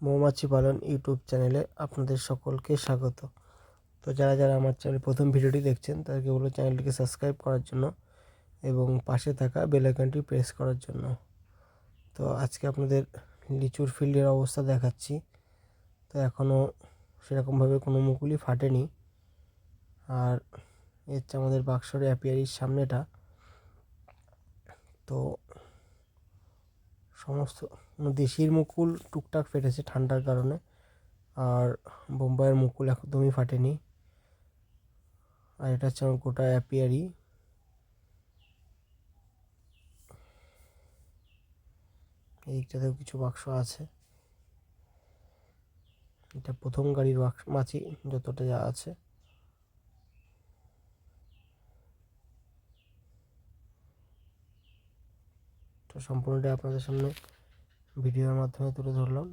মৌমাছি পালন ইউটিউব চ্যানেলে আপনাদের সকলকে স্বাগত। তো যারা যারা আমার চ্যানেল প্রথম ভিডিওটি দেখছেন তাদেরকে বলবো চ্যানেলটিকে সাবস্ক্রাইব করার জন্য এবং পাশে থাকা বেল আইকনটি প্রেস করার জন্য। তো আজকে আপনাদের লিচুর ফিল্ডের অবস্থা দেখাচ্ছি। তো এখনও সেরকমভাবে কোনো মুকুলই ফাটেনি। আর হচ্ছে আমাদের বাক্সর অ্যাপিয়ারির সামনেটা। তো সমস্ত দেশির মুকুল টুকটাক ফেটেছে ঠান্ডার কারণে, আর বোম্বাইয়ের মুকুল একদমই ফাটেনি। আর এটা হচ্ছে আমার গোটা অ্যাপিয়ারি। এই দিকটাতেও কিছু বাক্স আছে। এটা প্রথম গাড়ির বাক্স মাছি যতটা যা আছে। তো সম্পূর্ণটা আপনাদের সামনে ভিডিওর মাধ্যমে তুলে ধরলাম।